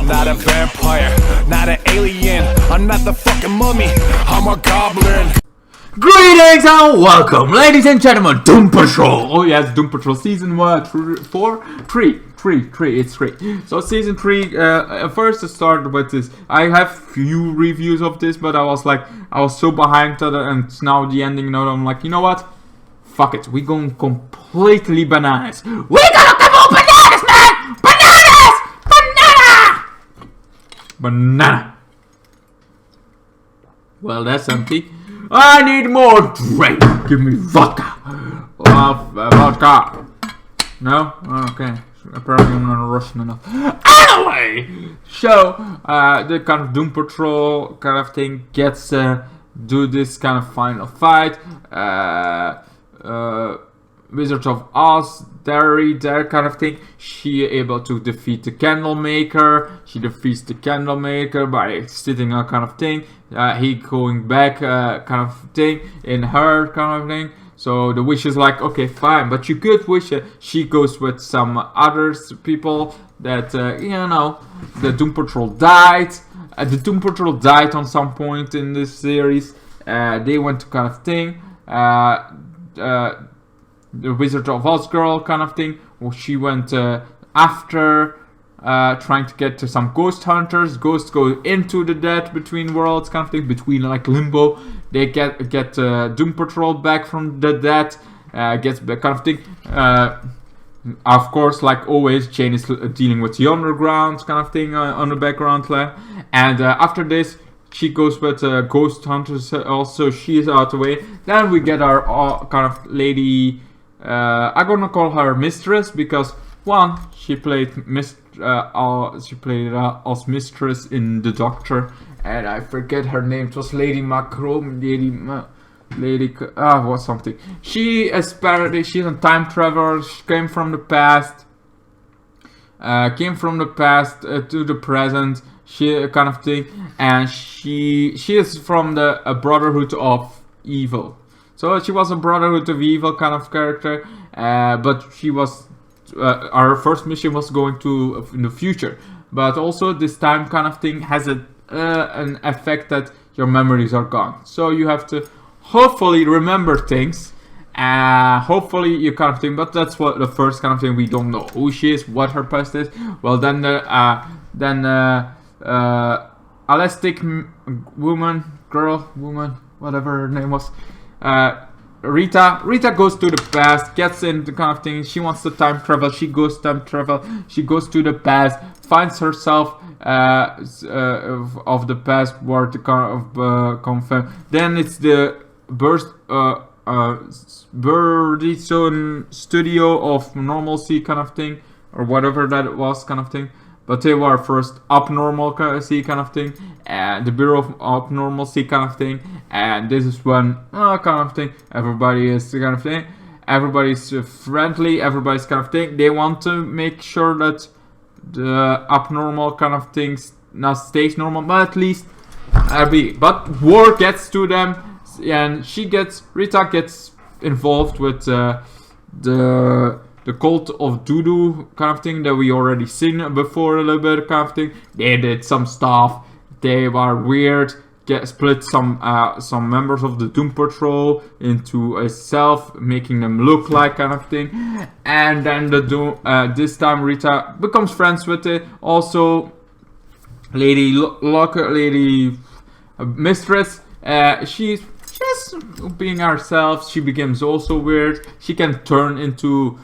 not a vampire, not an alien. I'm not the fucking mummy, I'm a goblin. Greetings and welcome, ladies and gentlemen, Doom Patrol! Oh yes, Doom Patrol Season 3. It's 3. So Season 3, first to start with this, I have few reviews of this, but I was so behind to and now the ending note, I'm like, you know what? Fuck it, we going completely bananas. We gonna come on bananas, man! Banana! Well, that's empty. I need more drink. Give me vodka. Vodka. No? Okay. Apparently I'm not Russian enough. Anyway! So, the kind of Doom Patrol kind of thing gets do this kind of final fight. Wizards of Oz, there kind of thing. She able to defeat the Candlemaker. She defeats the Candlemaker by sitting on kind of thing. He going back kind of thing in her kind of thing. So the witch is like, okay, fine, but you could wish she goes with some other people that, you know, the Doom Patrol died. The Doom Patrol died on some point in this series. They went to kind of thing. The Wizard of Oz girl kind of thing. Well, she went after trying to get to some ghost hunters. Ghosts go into the dead between worlds kind of thing, between like limbo. They get Doom Patrol back from the dead, gets back kind of thing. Of course, like always, Jane is dealing with the underground kind of thing on the background layer. And after this, she goes with ghost hunters. Also, she is out of the way. Then we get our kind of lady. I'm gonna call her Mistress because one, she played as Mistress in The Doctor, and I forget her name. It was Lady Macron, what something. She apparently she's a time traveler. She came from the past, to the present. She kind of thing, and she is from the Brotherhood of Evil. So she was a Brotherhood of Evil kind of character, but she was our first mission was going to in the future. But also this time kind of thing has an effect that your memories are gone. So you have to hopefully remember things. Hopefully you kind of thing. But that's what the first kind of thing. We don't know who she is, what her past is. Well, then elastic woman, whatever her name was. Rita goes to the past, gets into kind of thing. She wants to time travel. She goes time travel. She goes to the past, finds herself of the past where to kind of confirm. Then it's the Birdison Studio of Normalcy kind of thing, or whatever that was kind of thing. But they were first Abnormalcy kind of thing, and the Bureau of Abnormalcy kind of thing, and this is when kind of thing. Everybody is kind of thing. Everybody's friendly. Everybody's kind of thing. They want to make sure that the abnormal kind of things not stays normal, but at least But war gets to them, and Rita gets involved with the cult of Voodoo kind of thing that we already seen before a little bit kind of thing. They did some stuff. They were weird. Split some members of the Doom Patrol into a self, making them look like kind of thing. And then this time Rita becomes friends with it. Also, Lady Mistress. She's just being herself. She becomes also weird. She can turn into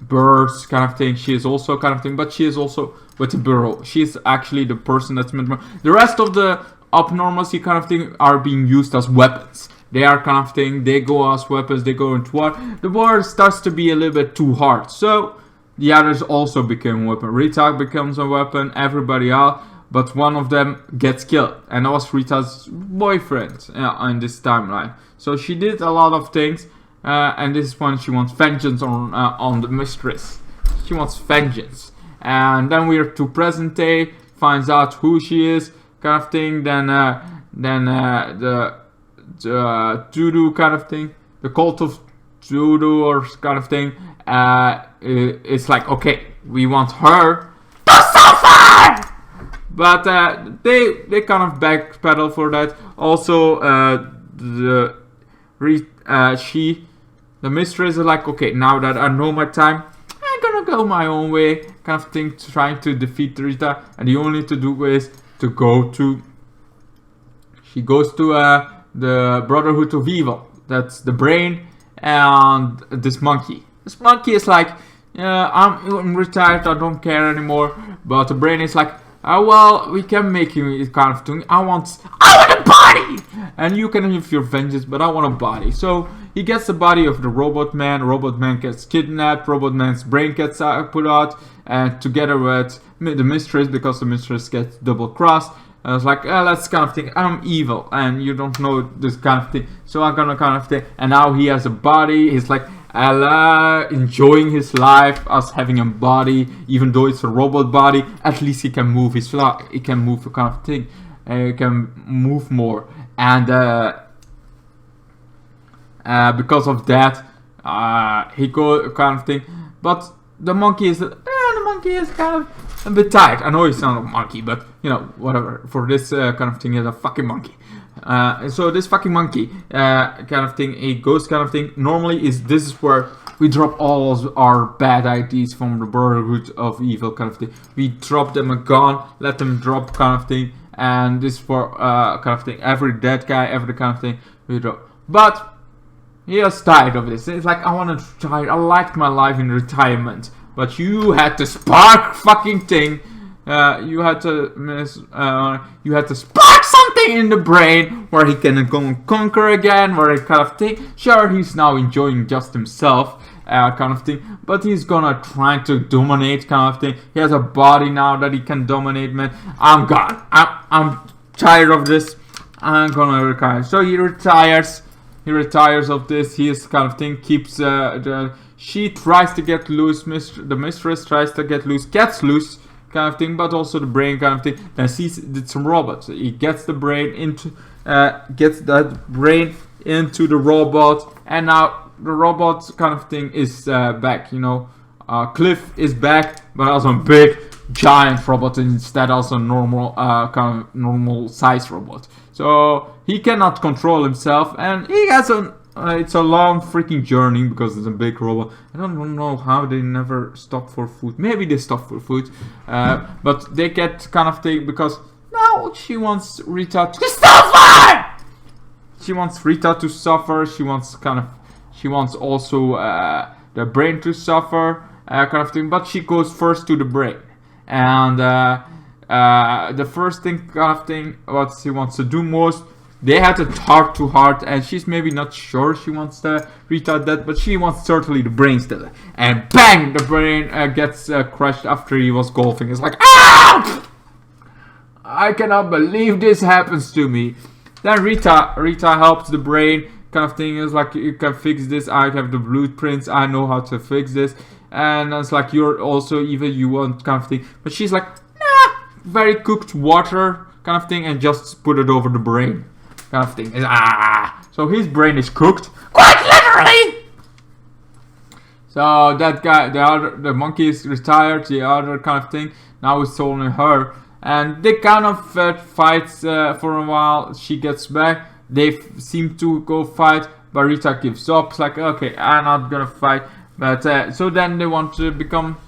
birds kind of thing. She is also kind of thing, but she is also with the Bureau. She's actually the person that's meant. The rest of the abnormalcy kind of thing are being used as weapons. They are kind of thing. They go as weapons. They go into war. The war starts to be a little bit too hard. So the others also become a weapon. Rita becomes a weapon. Everybody else. But one of them gets killed. And that was Rita's boyfriend in this timeline. So she did a lot of things. And this is when she wants vengeance on the Mistress. She wants vengeance. And then we're to present day. Finds out who she is. Kind of thing. Then the Voodoo kind of thing. The cult of Voodoo or kind of thing. It's like, okay, we want her to suffer! But they kind of backpedal for that. Also, the mistress is like, okay, now that I know my time, I'm gonna go my own way, kind of thing, trying to defeat Rita. And the only to do is to go to. She goes to the Brotherhood of Evil. That's the brain and this monkey. This monkey is like, I'm retired, I don't care anymore. But the brain is like, well, we can make you this kind of thing. I want a body! And you can have your vengeance, but I want a body. So he gets the body of the Robot Man. Robot Man gets kidnapped. Robot Man's brain gets put out. And together with the mistress, because the mistress gets double crossed. I was like, let's kind of think, I'm evil. And you don't know this kind of thing. So I'm gonna kind of think. And now he has a body. He's like, enjoying his life as having a body, even though it's a robot body. At least he can move his life. He can move the kind of thing. He can move more, and because of that, he go kind of thing. But the monkey is kind of a bit tired. I know he's not a monkey, but you know, whatever. For this kind of thing, he's a fucking monkey. So this fucking monkey kind of thing, a ghost kind of thing, normally this is where we drop all of our bad ideas from the Brotherhood of Evil kind of thing. We drop them a gun, let them drop kind of thing, and this for kind of thing, every dead guy, every kind of thing we drop. But he is tired of this. It's like, I want to retire. I liked my life in retirement, but you had the spark fucking thing. You had to spark something in the brain where he can go and conquer again, where he kind of thing. Sure, he's now enjoying just himself, kind of thing, but he's gonna try to dominate, kind of thing. He has a body now that he can dominate, man. I'm gone. I'm tired of this. I'm gonna retire. So he retires. He retires of this. He is kind of thing. Keeps she tries to get loose. The mistress tries to get loose. Gets loose. Kind of thing, but also the brain kind of thing. Then sees it's a robot. So he gets the brain into the robot, and now the robot kind of thing is back. You know, Cliff is back, but also a big giant robot instead, also normal kind of normal size robot. So he cannot control himself, and he has it's a long freaking journey because it's a big robot. I don't know how they never stop for food. Maybe they stop for food, but they get kind of thing because now she wants Rita to suffer. She wants Rita to suffer. She wants also the brain to suffer, kind of thing. But she goes first to the brain, and the first thing kind of thing what she wants to do most. They had a heart to heart, and she's maybe not sure she wants the Rita dead, but she wants certainly the brain still. And bang! The brain gets crushed after he was golfing. It's like, ah! I cannot believe this happens to me. Then Rita helps the brain, kind of thing. Is like, you can fix this. I have the blueprints. I know how to fix this. And it's like, you're also evil. You want kind of thing. But she's like, nah, very cooked water kind of thing, and just put it over the brain. Kind of thing. So his brain is cooked, quite literally. So that guy, the monkey is retired. The other kind of thing now is only her, and they kind of fight for a while. She gets back. They seem to go fight, but Rita gives up. It's like, okay, I'm not gonna fight. But so then they want to become.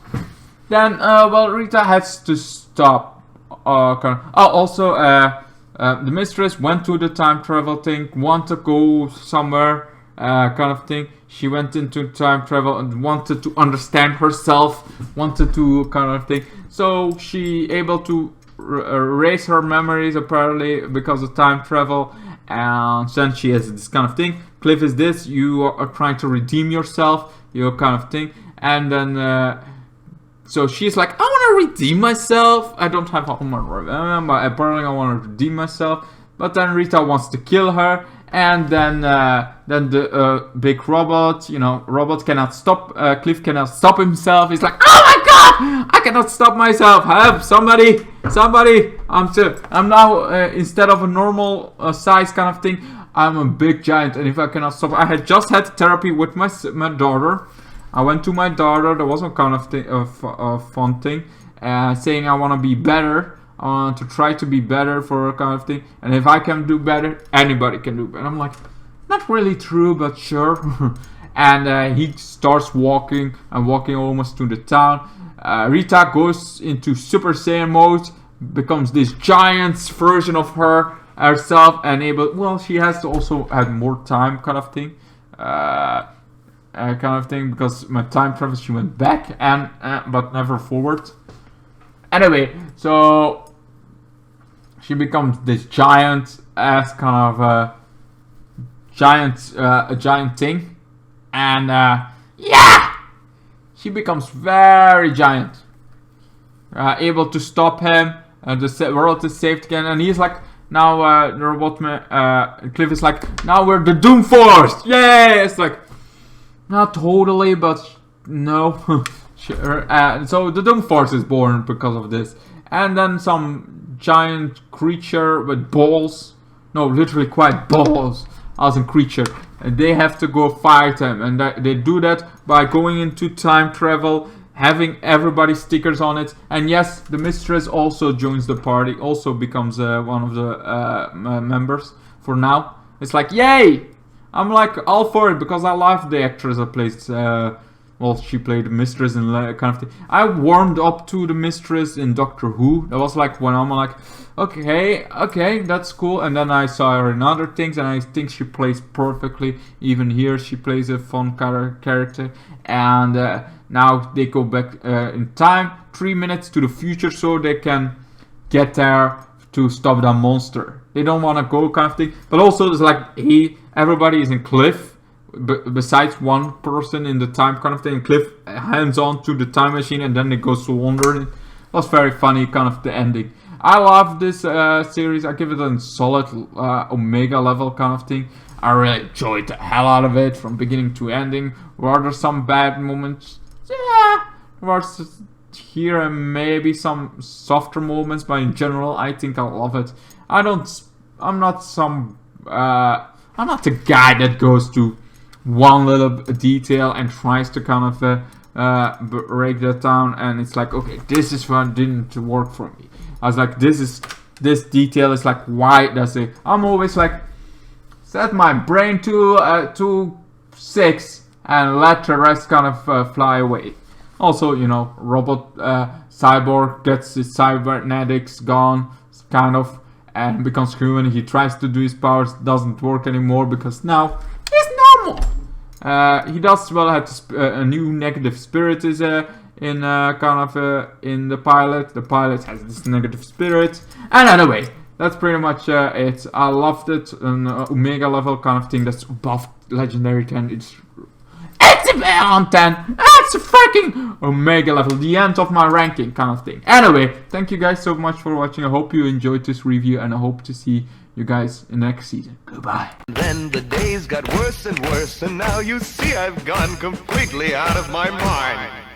Then Rita has to stop. The mistress went to the time travel thing, want to go somewhere, kind of thing. She went into time travel and wanted to understand herself, wanted to kind of thing. So she able to erase her memories apparently because of time travel, and then she has this kind of thing. Cliff is this, you are trying to redeem yourself, you kind of thing. And then so she's like, I want to redeem myself. I don't have a human remember, but apparently I want to redeem myself. But then Rita wants to kill her, and then the big robot, robot cannot stop. Cliff cannot stop himself. He's like, oh my god, I cannot stop myself. Help, somebody! I'm now instead of a normal size kind of thing, I'm a big giant, and if I cannot stop, I had just had therapy with my daughter. I went to my daughter. There was a kind of fun thing, saying I want to be better. I want to try to be better for her kind of thing. And if I can do better, anybody can do better. And I'm like, not really true, but sure. And he starts walking and walking almost to the town. Rita goes into Super Saiyan mode, becomes this giant version of herself, and she has to also have more time kind of thing. Because my time travel, she went back and but never forward. Anyway, so she becomes this giant ass kind of a giant thing. And she becomes very giant, able to stop him. The world is saved again, and he's like, now the robot Cliff is like, now we're the Doom Force, yay! It's like, not totally, but no. Sure. So the Doom Force is born because of this, and then some giant creature with balls, no, literally quite balls, as a creature. And they have to go fight him, and they do that by going into time travel, having everybody stickers on it. And yes, the Mistress also joins the party, also becomes one of the members for now. It's like, yay! I'm like all for it because I love the actress that plays. She played the Mistress and kind of thing. I warmed up to the Mistress in Doctor Who. That was like when I'm like, okay, that's cool. And then I saw her in other things, and I think she plays perfectly. Even here, she plays a fun character. And now they go back in time, 3 minutes to the future, so they can get there to stop that monster. They don't want to go kind of thing. But also, it's like, everybody is in Cliff. Besides one person in the time kind of thing, Cliff hands on to the time machine, and then it goes to wandering. It was very funny, kind of the ending. I love this series. I give it a solid Omega level kind of thing. I really enjoyed the hell out of it from beginning to ending. Were there some bad moments? Yeah, there was here and maybe some softer moments, but in general, I think I love it. I'm not the guy that goes to one little detail and tries to kind of break that down, and it's like, okay, this is what didn't work for me. I was like, this detail is like, why does it? I'm always like, set my brain to 6 and let the rest kind of fly away. Also, robot cyborg gets his cybernetics gone, kind of, and becomes human. He tries to do his powers, doesn't work anymore because now he's normal. He does have a new negative spirit is in the pilot. The pilot has this negative spirit, and anyway, that's pretty much it. I loved it. An Omega level kind of thing that's above Legendary 10. It's on 10. That's a freaking Omega level. The end of my ranking kind of thing. Anyway, thank you guys so much for watching. I hope you enjoyed this review, and I hope to see you guys in the next season. Goodbye. Then the days got worse and worse, and now you see I've gone completely out of my mind.